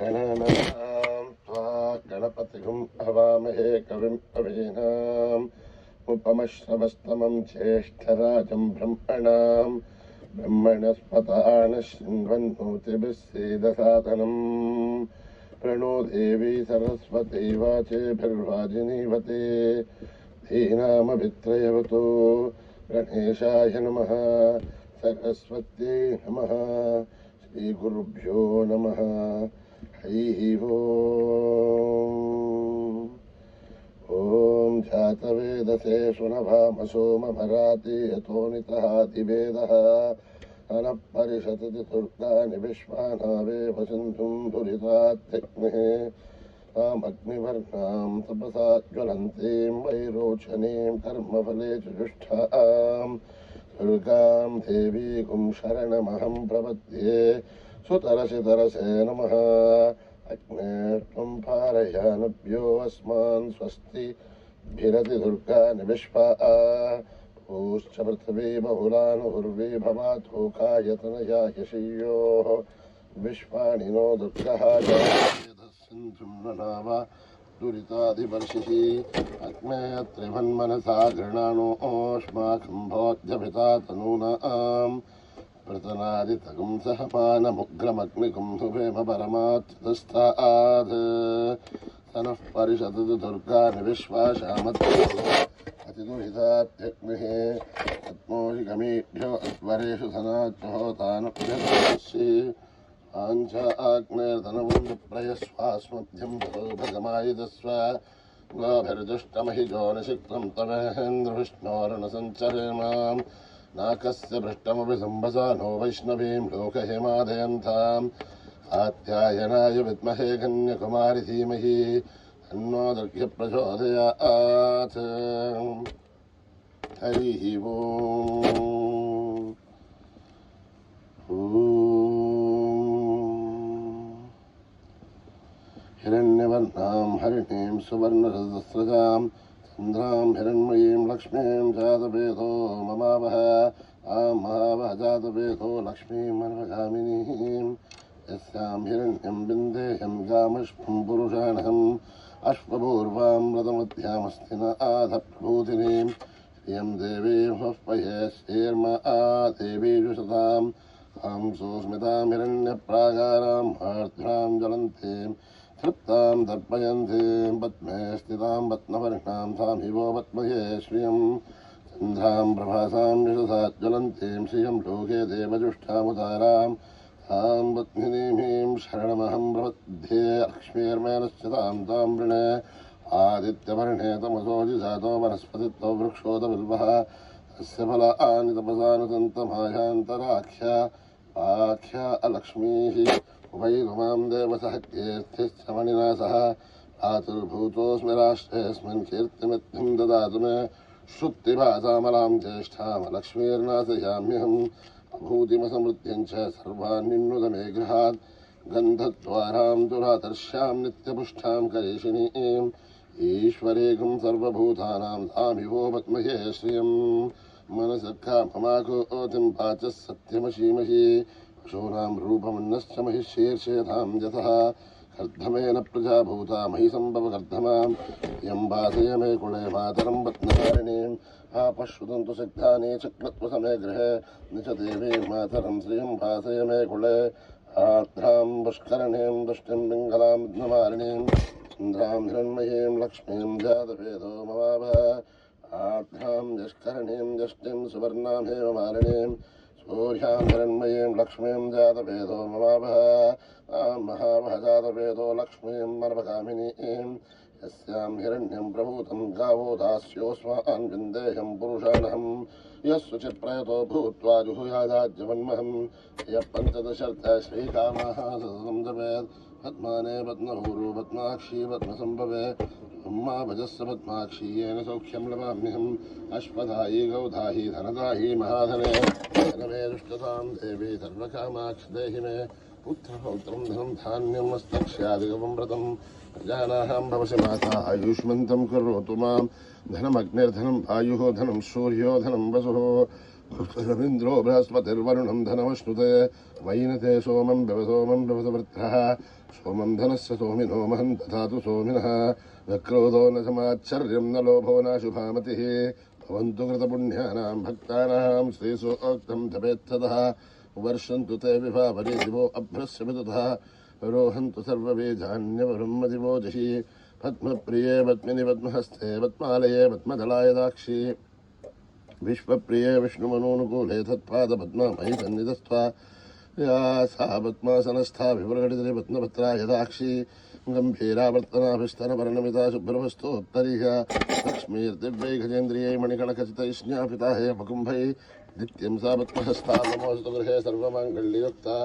गणानां त्वा गणपतिगुं हवामहे कविं कवीनाम् उपमश्रवस्तमं ज्येष्ठराजं ब्रह्मणस्पतान शृण्वन्नोतिभिः सीदसादनम् प्रणो देवी सरस्वती वाचेभिर्वाजिनीवते धीनामभित्रयवतु गणेशाय नमः सरस्वत्यै नमः श्रीगुरुभ्यो नमः हरिः ओम जातवेदसे सुनभामसो ममराति यतोनितः दिवेदः अनपरिषतति दुर्गानि विश्वानावे वसन्तुं दुरितात्यग्निः तामग्निवर्णां तपसा ज्वलन्तीं वैरोचनीं कर्मफले जुष्टां दुर्गां देवीं शरणमहं प्रपद्ये सुतरसि तरसे नमः अग्ने त्वं पारयानभ्यो अस्मान् स्वस्ति भिरति दुर्गानि विश्वा ऊश्च पृथिवी बहुलानुर्वी भवातोकायतनया यशय्योः विश्वानि नो दुर्गः सिन्धुं ननाव दुरितादिवर्षिः अग्ने त्रिभन्मनसा गृणानोऽस्माकं भोज्यभिता तनूनाम् प्रतनादितगुं सहपानमुग्रमग्निगुं सुभेम परमाच्युतस्तात् सनः परिषदतु दुर्गानि विश्वाशामतिदुहितात्यग्निः आत्मोषिगमीभ्यो अध्वरेषु धनाद्योतानुभ्यसि आञ्च आग्नेर्धनवं विप्रयस्वास्मभ्यं भगमायुधस्व गोभिर्दुष्टमहिजो निषिक्तं तमेन्द्रविष्णोर्नसञ्चरेमाम् नाकस्य पृष्ठमपि सम्भसा नो वैष्णवीं लोकहिमादयन्ताम् कात्यायनाय विद्महे कन्याकुमारी धीमहि तन्नो दुर्गे प्रचोदयात् हरिः ओम् हिरण्यवर्णां हरिणीं सुवर्णरजस्रजां चन्द्रां हिरण्मयीं लक्ष्मीं जातवेदो ममावह महावह जातवेदो लक्ष्मीं मनोगामिनीं यस्यां हिरण्यं बिन्देहं गामश्वं पुरुषाणहम् अश्वपूर्वां व्रतमध्यामस्ति न आधप्रभूतिनीं श्रियं देवीं हस्पये श्रीर्मा देवीषु शतां हंसोस्मितां हिरण्यप्राकारां आर्द्रां ज्वलन्तीं तृप्तां दर्पयन्तीं पद्मे स्थितां पद्मवर्णां तां हिवो पद्मये श्रियं चन्द्रां प्रभासां यशसा ज्वलन्तीं श्रियं लोके देवजुष्टामुदारां तां पद्मिनीं शरणमहं प्रपद्ये लक्ष्मीर्मेनश्चितां तां वृणे आदित्यवर्णे तमसोऽजि जातो वनस्पतित्वो वृक्षोदबिल्वः तस्य फलानि तपसानुतन्तमायान्तराख्या आख्या अलक्ष्मीः उभैर्मां देवसः कीर्तिश्च मणिना सह आतुर्भूतोऽस्मि राष्ट्रेऽस्मिन् कीर्तिमित्थं ददातु मे श्रुतिभासामलां ज्येष्ठामलक्ष्मीर्नाशयाम्यहम् अभूतिमसमृद्धिं च सर्वान्निन्नुत मे गृहात् गन्धद्वारां दुरादर्श्यां नित्यपुष्टां करेशिनीम् ईश्वरेकं सर्वभूतानां तामिवो पद्महे श्रियं मनसकाममाकोतिं वाचः सत्यमशीमहि पशूनां रूपमन्नश्च महिषीर्षेधां यतः कर्धमेन प्रजाभूता महि सम्भवकर्धमां यं वासय मे कुले मातरं पद्मधारिणीम् आपश्रुतन्तु सिद्धानि चक्रत्वसमे गृहे निचदेवीं मातरं श्रियं वासय मे कुले आर्द्रां पुष्करणीं दुष्टिं पिङ्गलां पद्ममालिनीं चन्द्रां हिरण्मयीं लक्ष्मीं जातवेदो ममावह आर्द्रां यष्करणीं यष्टिं सुवर्णां हेममालिनीं सूर्यां हिरण्मयीं लक्ष्मीं जातवेदो ममावह महावह जातवेदो लक्ष्मीं मर्वकामिनीं यस्यां हिरण्यं प्रभूतं गावो दास्योऽस्मान् विन्देहं पुरुषाणहम् यस्सुचिप्रयतो भूत्वा जुहुयादाज्यवन्महं यः पञ्चदशर्थ श्रीकामः सततं जपेत् पद्माने पद्मभूरो पद्माक्षी पद्मसम्भवे ब्रह्मा भजस्य पद्माक्षी येन सौख्यं लभाम्यहम् अश्वधायी गौधायी धनदायी महाधने धनमे दुष्टतां देवी सर्वकामाक्षि देहि मे पुत्रपौत्रं धनं धान्यं मस्तक्ष्यादिगमं व्रतं प्रजानां भवसि माता आयुष्मन्तं करोतु मां धनमग्निर्धनं वायुः धनं सूर्यो धनं वसुः रवीन्द्रो बृहस्पतिर्वरुणं धनमश्नुते वैनते सोमं व्यवसवृत्रः सोमं धनस्य सोमिनो महं दधातु सोमिनः न क्रोधो न समाच्छर्यं न लोभो न शुभामतिः भवन्तु कृतपुण्यानां भक्तानां श्रीसूक्तं जपेत्ततः वर्षन्तु ते विभावरे दिवो अभ्रस्य विदुतः रोहन्तु सर्वबीजान्यवरुन्मदिवो जहि पद्मप्रिये पद्मिनि पद्महस्ते पद्मालये पद्मदलाय दाक्षी विश्वप्रिये विष्णुमनोनुकूले तत्पादपद्ममयि सन्निधस्त्वा या सा पद्मासनस्था विप्रकटितरे पद्मपत्रा यदाक्षी गम्भीरावर्तनाभिस्तनवर्णमिता शुभ्रवस्तोत्तरीह लक्ष्मीर्दिव्यै गजेन्द्रियै मणिकणखचितैः हे मकुम्भै नित्यं सा पद्महस्ता नमोऽस्तु गृहे सर्वमाङ्गल्ययुक्ता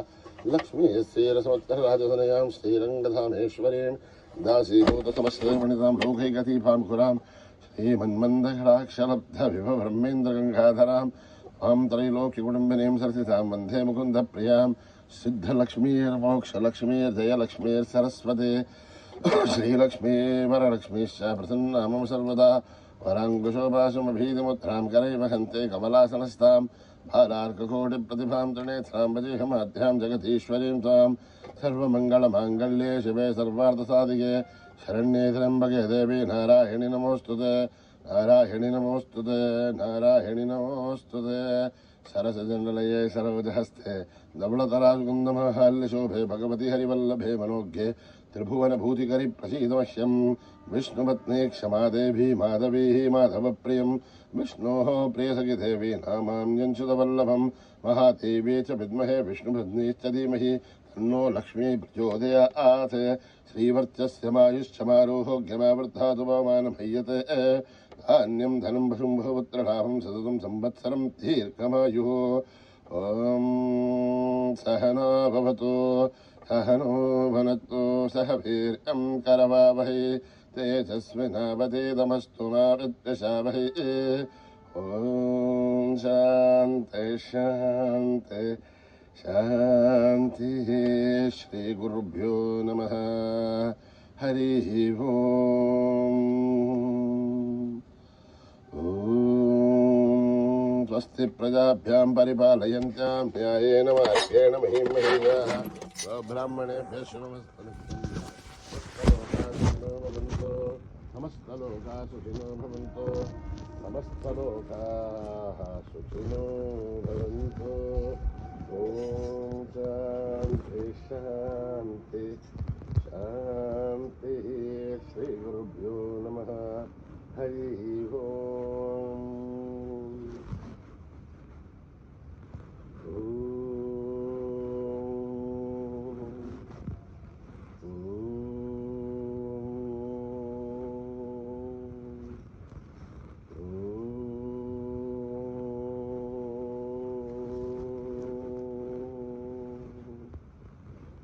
लक्ष्मीः श्रीरसमत्तरराजधनयां श्रीरङ्गधामेश्वरीं दासीभूतसमस्तमणितां लोकैकतीभां कुरां श्रीमन्मन्दघटाक्षलब्धविभब्रह्मेन्द्रगङ्गाधरां मां त्रैलोक्यकुटुम्बिनीं सरसितां वन्दे मुकुन्दप्रियां सिद्धलक्ष्मीर्मोक्षलक्ष्मीर्जयलक्ष्मीर्सरस्वती श्रीलक्ष्मीवरलक्ष्मीश्च प्रसन्ना मम सर्वदा वराङ्कुशोभासुमभीतिमुद्रां करैव हन्ते कमलासनस्तां भालार्ककोटिप्रतिभां त्रिनेत्रां वजेहमाध्यां जगतीश्वरीं त्वां सर्वमङ्गलमाङ्गल्ये शिवे सर्वार्थसाधिके शरण्ये त्र्यम्बके देवी नारायणि नमोऽस्तुते नारायणि नमोऽस्तुते नारायणि नमोऽस्तुते सरसजनलये सरोजहस्ते धवलतरासुकुन्दमहाल्यशोभे भगवति हरिवल्लभे मनोज्ञे त्रिभुवनभूतिकरि प्रसीदमह्यं विष्णुपत्नी क्षमा देवी माधवी माधवप्रियं विष्णोः प्रियसखि देवी नामान्यञ्च्युतवल्लभं महादेवी च विद्महे विष्णुपत्नीश्च धीमहि तन्नो लक्ष्मी प्रचोदयात् श्रीवर्चस्य मायुश्चमारोहोग्यमावृद्धातु पवमानमह्यते धान्यं धनं वशुम्भपुत्रलाभं सततं संवत्सरं दीर्घमायुः ॐ सहना भवतु सहनो भुनक्तु सह वीर्यं करवावहै तेजस्विनावधीतमस्तु मा विद्विषावहै ॐ शान्ति शान्ति शान्तिः श्रीगुरुभ्यो नमः हरिः ॐ स्वस्ति प्रजाभ्यां परिपालयन्त्यां न्यायेन मार्गेण महीं महीयाः स्वब्राह्मणेभ्यः शुभमस्तु समस्तलोकाः सुखिनो भवन्तु समस्तलोकाः सुखिनो भवन्तु ॐ शान्ति शान्ति शान्तिः श्रीगुरुभ्यो नमः हरिः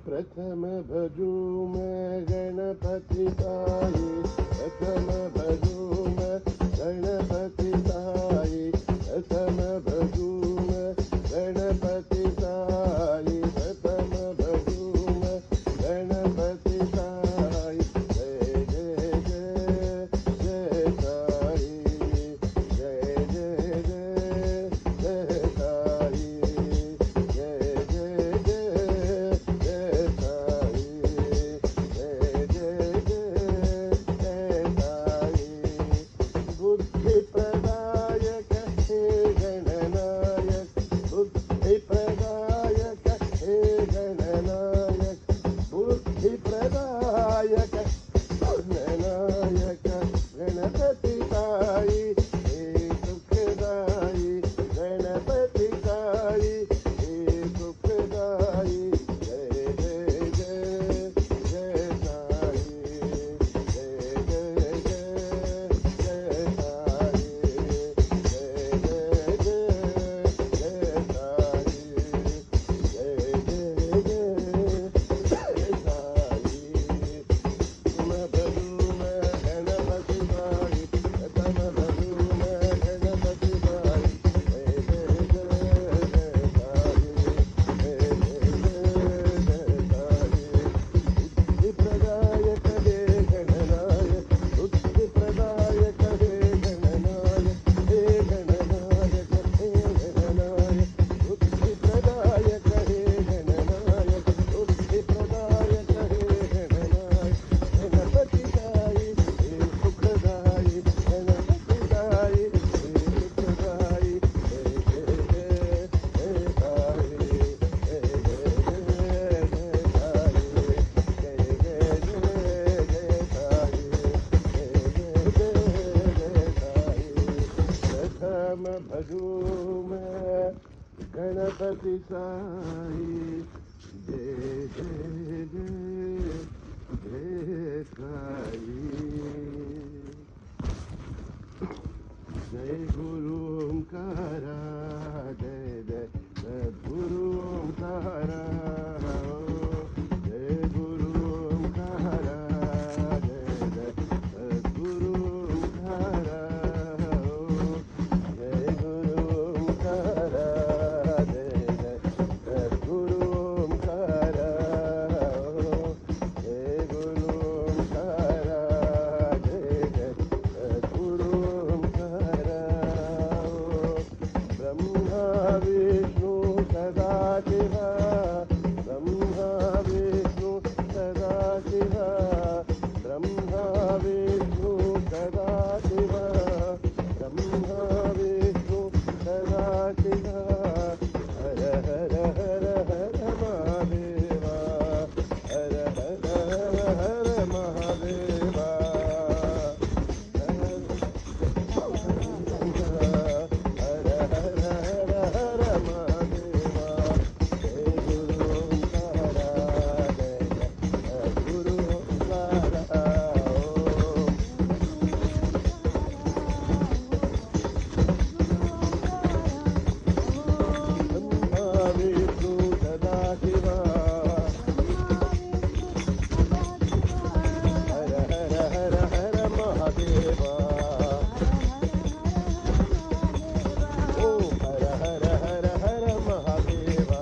प्रथम भजू मैं गणपति साई प्रथम भजू मैं गणपति साई प्रथम भजू मैं गणपति साई प्रथम भजू मैं गणपति साई जय जय जय जय साई जय जय जय जय साई जय जय जय गणपति साई जय जय जय जय साई जय गुरु ओंकारा जय जय सद्गुरु ओंकारा जय गुरु ओंकारा जय जय सद्गुरु ओंकारा जय गुरु ओंकारा जय जय सद्गुरु ओंकारा जय गुरु ओंकारा जय जय सद्गुरु ओंकारा ब्रह्मा विष्णु सदा शिवा ब्रह्मा विष्णु सदा शिवा ब्रह्मा विष्णु सदा शिवा ब्रह्मा विष्णु सदा शिवा हर हर हर हर महादेवा हर हर हर हर महादेवा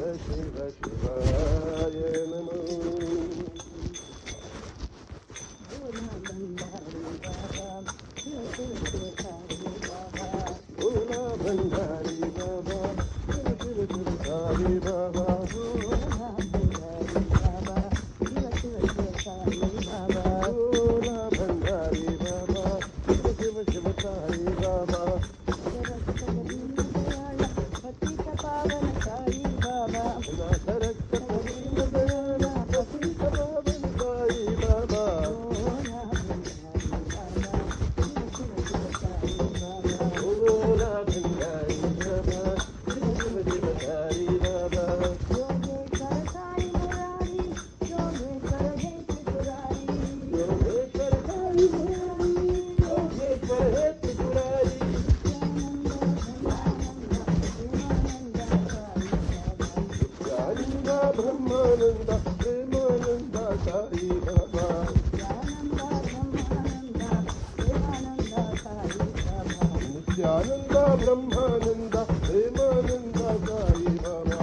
शिव शिवाय नमः भोला भंडारी बाबा शिव शिव शिव साई बाबा भोला भंडारी बाबा शिव शिव शिव साई बाबा ब्रह्मानंद प्रेमानंद साई बाबा नित्यानंद ब्रह्मानंद प्रेमानंद साई बाबा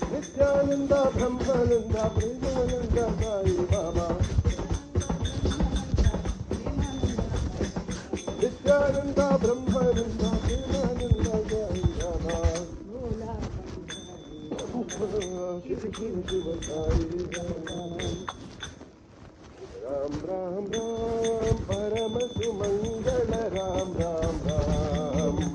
नित्यानंद ब्रह्मानंद प्रेमानंद साई बाबा नित्यानंद ब्रह्मानंद प्रेमानंद साई बाबा शिव शिव शिव साई बाबा राम राम राम परम सुमंगल राम राम राम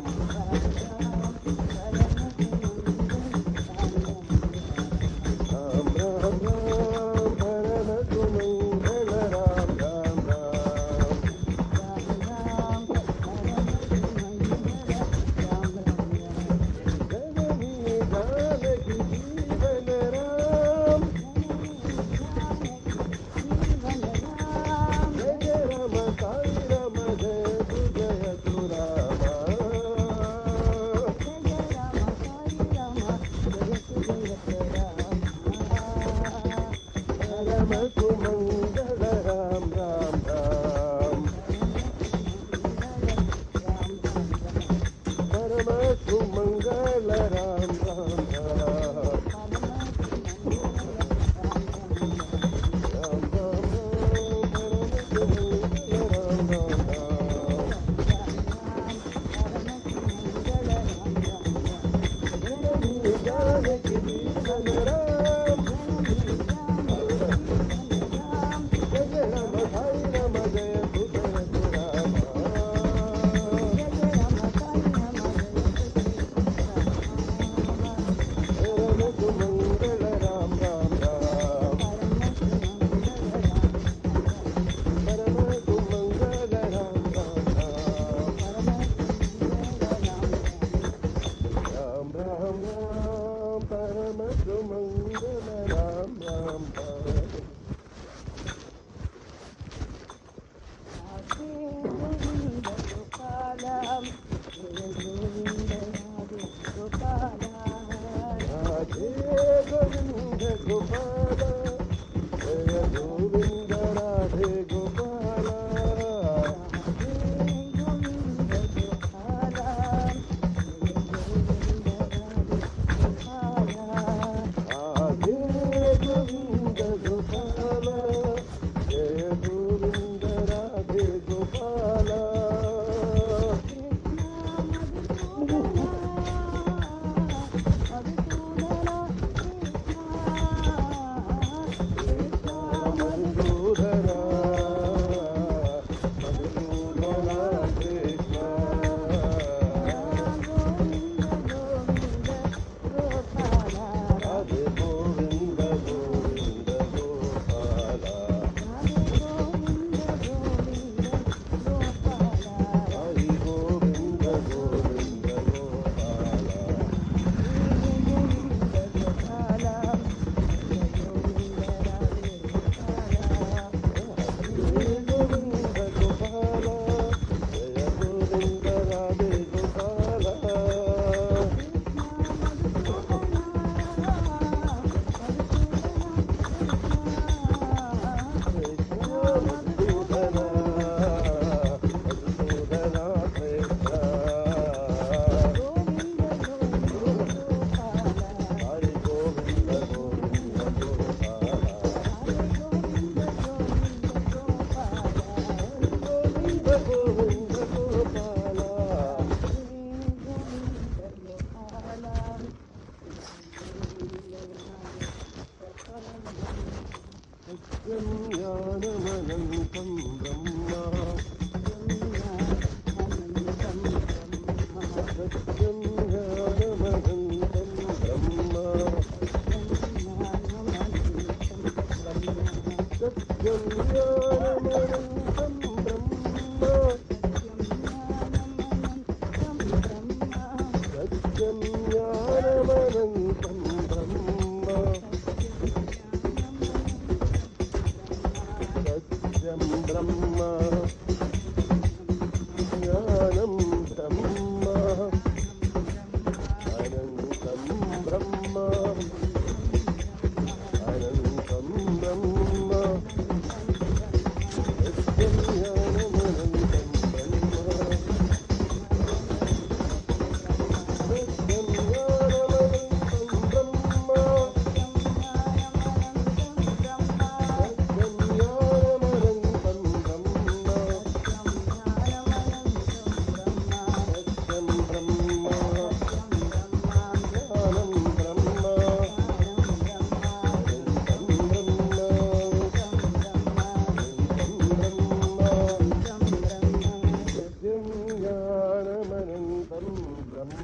सत्यं ज्ञानमनन्तं ब्रह्म सत्यं ज्ञानमनन्तं ब्रह्म सत्यं ज्ञानमनन्तं ब्रह्म सत्यं ज्ञानमनन्तं ब्रह्म सत्यं ब्रह्म ज्ञानं ब्रह्म अनन्तं ब्रह्म अनन्तं ब्रह्म सत्यं ज्ञानमनन्तं ब्रह्म सत्यं ज्ञानमनन्तं ब्रह्म सत्यं ज्ञानमनन्तं ब्रह्म सत्यं ब्रह्म ज्ञानं ब्रह्म अनन्तं ब्रह्म सत्यं ज्ञानमनन्तं ब्रह्म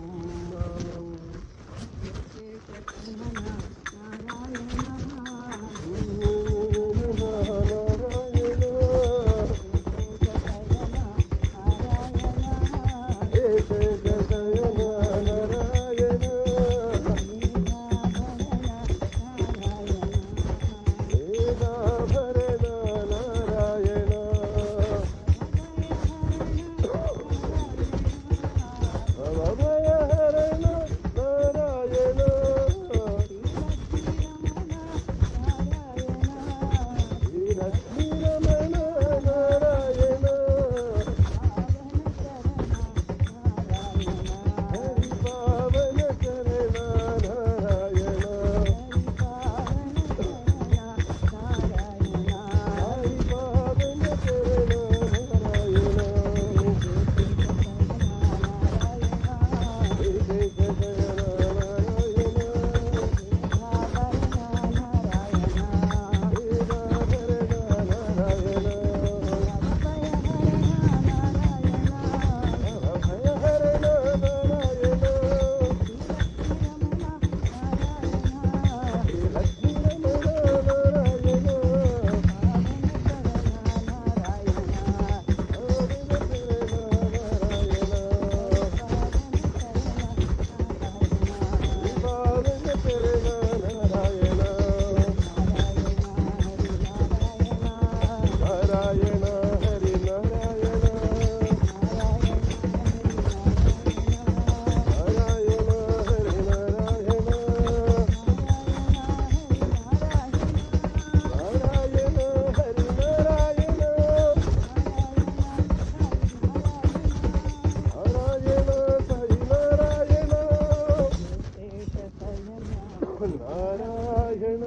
నారాయణ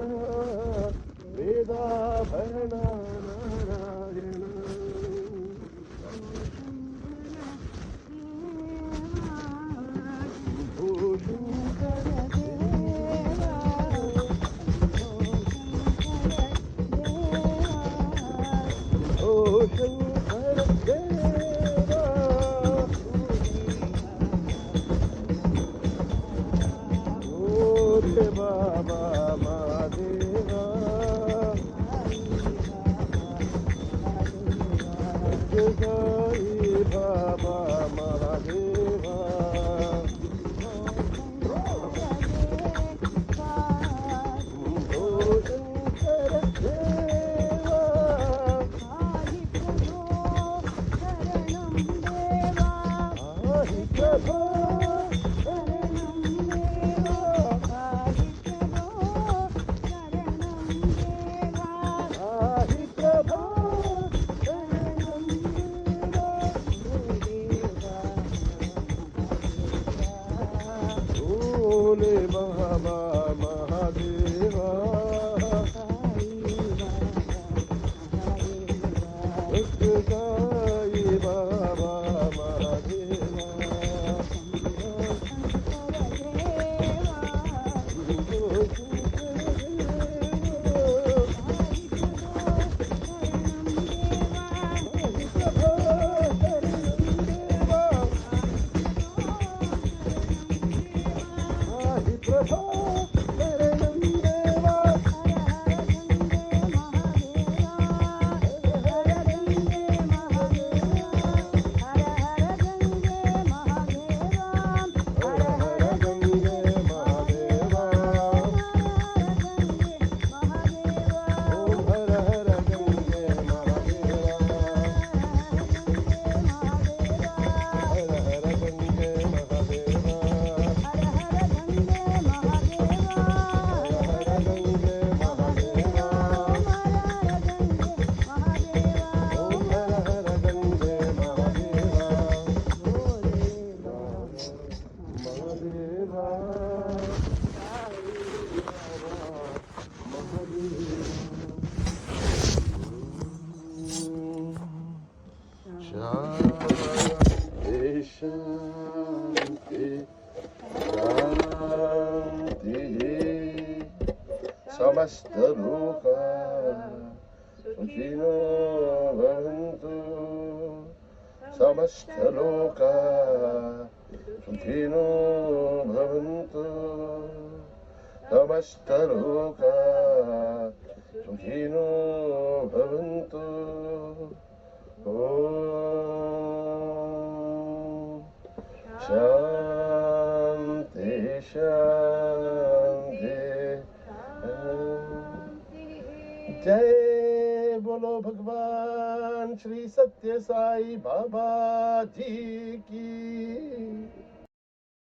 వేదాభరణ నారాయణ భూషంకర ఓ శంకర దేవా ఓ బాబా మా దేవా సమస్తలోకా సుఖినో భవంతు సమస్తలోకా సుఖినో భవంతు సమస్తలోకా సుఖినో భవంతు ఓం శాంతి శాంతి जय बोलो भगवान श्री सत्य साई बाबा जी की।